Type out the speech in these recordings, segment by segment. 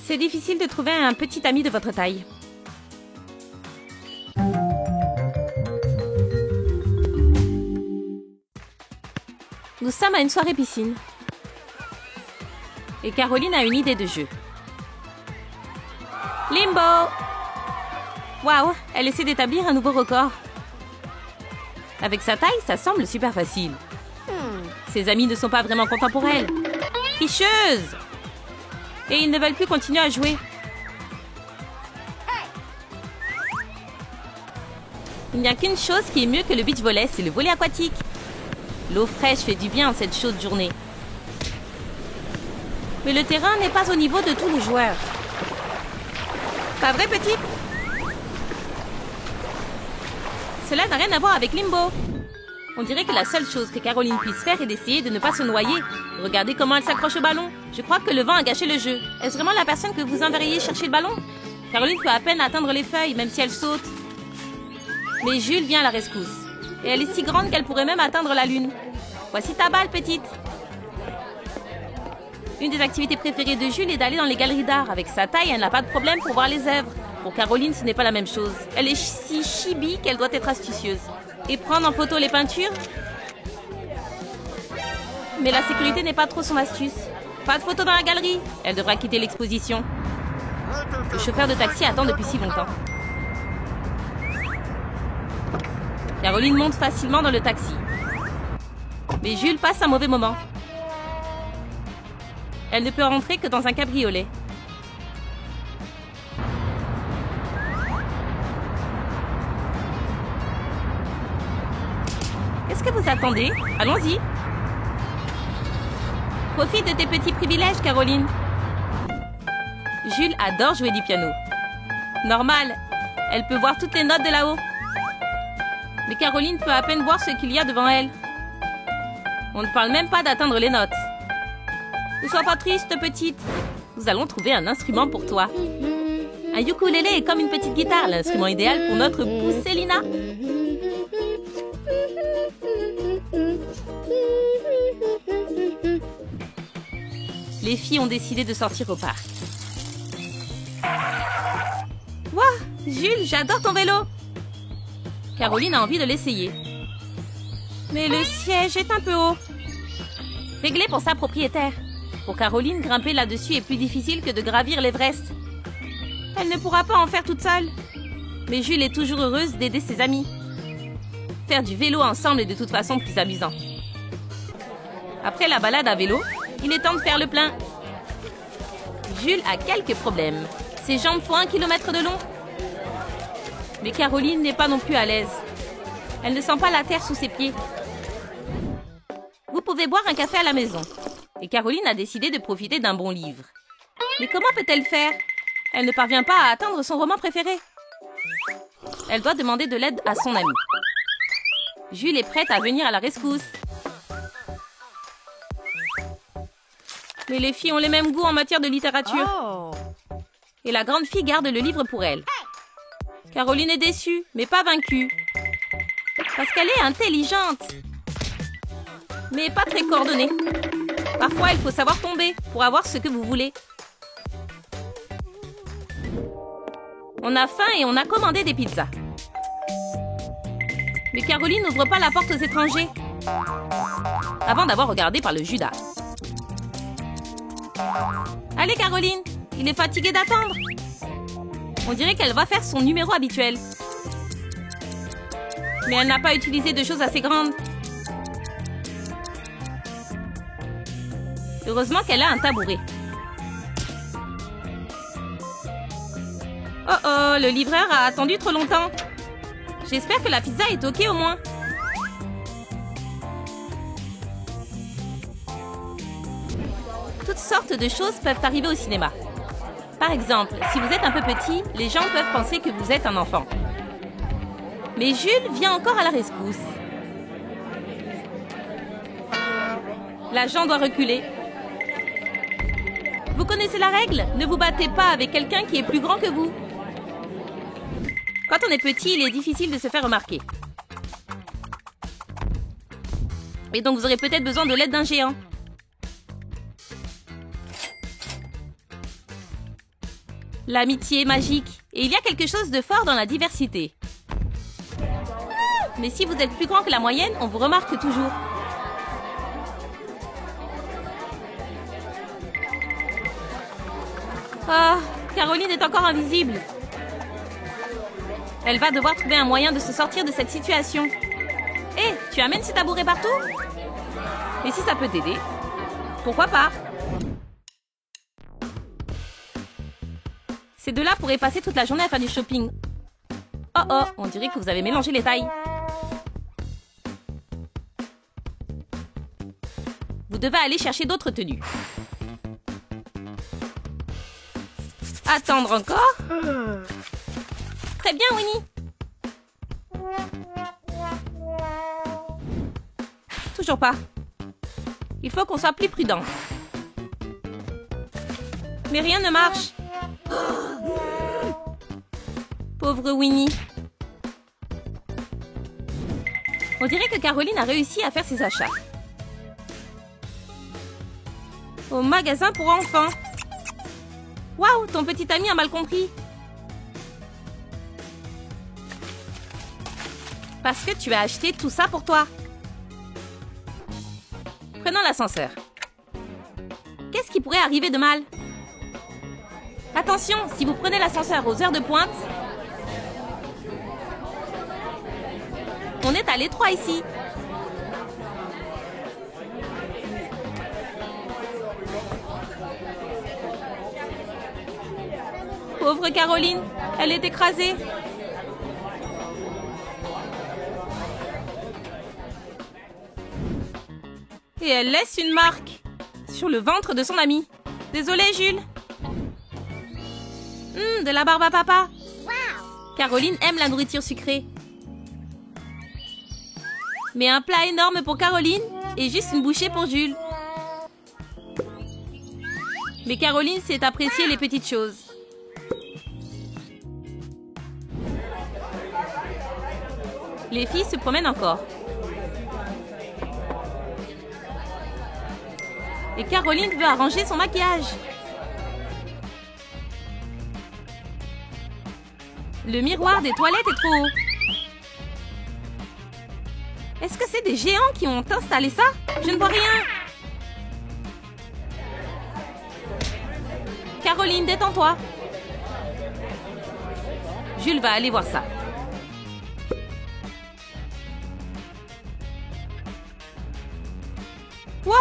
C'est difficile de trouver un petit ami de votre taille. Nous sommes à une soirée piscine. Et Caroline a une idée de jeu. Limbo! Waouh, elle essaie d'établir un nouveau record. Avec sa taille, ça semble super facile. Ses amis ne sont pas vraiment contents pour elle. Tricheuse! Et ils ne veulent plus continuer à jouer. Il n'y a qu'une chose qui est mieux que le beach volley, c'est le volley aquatique. L'eau fraîche fait du bien en cette chaude journée. Mais le terrain n'est pas au niveau de tous les joueurs. Pas vrai, petite? Cela n'a rien à voir avec Limbo. On dirait que la seule chose que Caroline puisse faire est d'essayer de ne pas se noyer. Regardez comment elle s'accroche au ballon. Je crois que le vent a gâché le jeu. Est-ce vraiment la personne que vous enverriez chercher le ballon? Caroline peut à peine atteindre les feuilles, même si elle saute. Mais Jules vient à la rescousse. Et elle est si grande qu'elle pourrait même atteindre la lune. Voici ta balle, petite. Une des activités préférées de Jules est d'aller dans les galeries d'art. Avec sa taille, elle n'a pas de problème pour voir les œuvres. Pour Caroline, ce n'est pas la même chose. Elle est si chibi qu'elle doit être astucieuse. Et prendre en photo les peintures? Mais la sécurité n'est pas trop son astuce. Pas de photo dans la galerie. Elle devra quitter l'exposition. Le chauffeur de taxi attend depuis si longtemps. Caroline monte facilement dans le taxi. Mais Jules passe un mauvais moment. Elle ne peut rentrer que dans un cabriolet. Qu'est-ce que vous attendez? Allons-y. Profite de tes petits privilèges, Caroline. Jules adore jouer du piano. Normal, elle peut voir toutes les notes de là-haut. Mais Caroline peut à peine voir ce qu'il y a devant elle. On ne parle même pas d'atteindre les notes. Ne sois pas triste, petite. Nous allons trouver un instrument pour toi. Un ukulélé est comme une petite guitare, l'instrument idéal pour notre Pousselina. Les filles ont décidé de sortir au parc. Wouah, Jules, j'adore ton vélo. Caroline a envie de l'essayer. Mais le siège est un peu haut. Réglé pour sa propriétaire. Pour Caroline, grimper là-dessus est plus difficile que de gravir l'Everest. Elle ne pourra pas en faire toute seule. Mais Jules est toujours heureuse d'aider ses amis. Faire du vélo ensemble est de toute façon plus amusant. Après la balade à vélo, il est temps de faire le plein. Jules a quelques problèmes. Ses jambes font 1 kilomètre de long. Mais Caroline n'est pas non plus à l'aise. Elle ne sent pas la terre sous ses pieds. Vous pouvez boire un café à la maison. Et Caroline a décidé de profiter d'un bon livre. Mais comment peut-elle faire? Elle ne parvient pas à atteindre son roman préféré. Elle doit demander de l'aide à son ami. Jules est prête à venir à la rescousse. Mais les filles ont les mêmes goûts en matière de littérature. Et la grande fille garde le livre pour elle. Caroline est déçue, mais pas vaincue. Parce qu'elle est intelligente. Mais pas très coordonnée. Parfois, il faut savoir tomber pour avoir ce que vous voulez. On a faim et on a commandé des pizzas. Mais Caroline n'ouvre pas la porte aux étrangers. Avant d'avoir regardé par le Judas. Allez, Caroline, il est fatigué d'attendre. On dirait qu'elle va faire son numéro habituel. Mais elle n'a pas utilisé de choses assez grandes. Heureusement qu'elle a un tabouret. Oh oh, le livreur a attendu trop longtemps. J'espère que la pizza est ok au moins. Toutes sortes de choses peuvent arriver au cinéma. Par exemple, si vous êtes un peu petit, les gens peuvent penser que vous êtes un enfant. Mais Jules vient encore à la rescousse. L'agent doit reculer. Vous connaissez la règle? Ne vous battez pas avec quelqu'un qui est plus grand que vous. Quand on est petit, il est difficile de se faire remarquer. Et donc vous aurez peut-être besoin de l'aide d'un géant. L'amitié est magique, et il y a quelque chose de fort dans la diversité. Mais si vous êtes plus grand que la moyenne, on vous remarque toujours. Ah, Caroline est encore invisible. Elle va devoir trouver un moyen de se sortir de cette situation. Hé, tu amènes ces tabourets partout? Et si ça peut t'aider, pourquoi pas? Ces deux-là pourraient passer toute la journée à faire du shopping. Oh oh, on dirait que vous avez mélangé les tailles. Vous devez aller chercher d'autres tenues. Attendre encore? Très bien, Winnie. Toujours pas. Il faut qu'on soit plus prudent. Mais rien ne marche. Pauvre Winnie. On dirait que Caroline a réussi à faire ses achats. Au magasin pour enfants. Waouh, ton petit ami a mal compris. Parce que tu as acheté tout ça pour toi. Prenons l'ascenseur. Qu'est-ce qui pourrait arriver de mal? Attention, si vous prenez l'ascenseur aux heures de pointe, on est à l'étroit ici. Pauvre Caroline, elle est écrasée. Et elle laisse une marque sur le ventre de son ami. Désolée, Jules. De la barbe à papa. Caroline aime la nourriture sucrée. Mais un plat énorme pour Caroline et juste une bouchée pour Jules. Mais Caroline sait apprécier les petites choses. Les filles se promènent encore. Et Caroline veut arranger son maquillage. Le miroir des toilettes est trop haut. Est-ce que c'est des géants qui ont installé ça? Je ne vois rien. Caroline, détends-toi. Jules va aller voir ça. Quoi?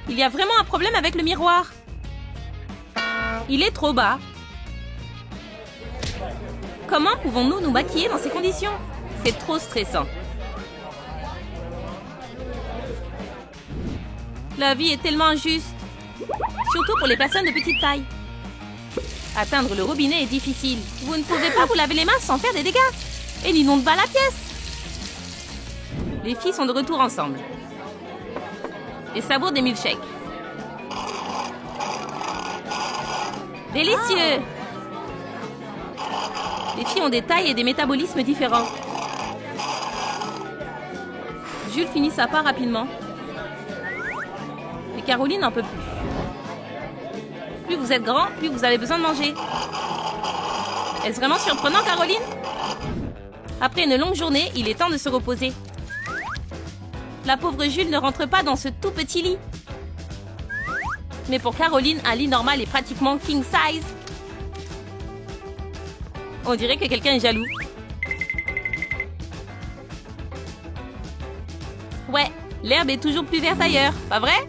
Il y a vraiment un problème avec le miroir. Il est trop bas. Comment pouvons-nous nous maquiller dans ces conditions? C'est trop stressant. La vie est tellement injuste. Surtout pour les personnes de petite taille. Atteindre le robinet est difficile. Vous ne pouvez pas vous laver les mains sans faire des dégâts. Et n'inonde pas la pièce. Les filles sont de retour ensemble. Et savourent des milkshakes. Délicieux! Les filles ont des tailles et des métabolismes différents. Jules finit sa part rapidement. Et Caroline n'en peut plus. Plus vous êtes grand, plus vous avez besoin de manger. Est-ce vraiment surprenant, Caroline? Après une longue journée, il est temps de se reposer. La pauvre Jules ne rentre pas dans ce tout petit lit. Mais pour Caroline, un lit normal est pratiquement king size. On dirait que quelqu'un est jaloux. Ouais, l'herbe est toujours plus verte ailleurs, pas vrai?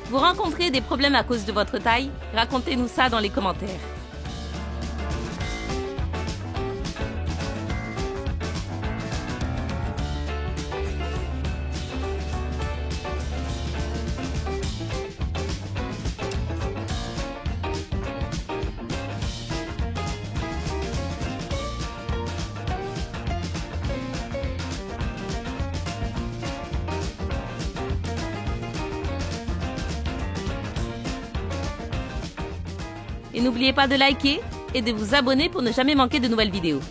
Vous rencontrez des problèmes à cause de votre taille? Racontez-nous ça dans les commentaires. Et n'oubliez pas de liker et de vous abonner pour ne jamais manquer de nouvelles vidéos.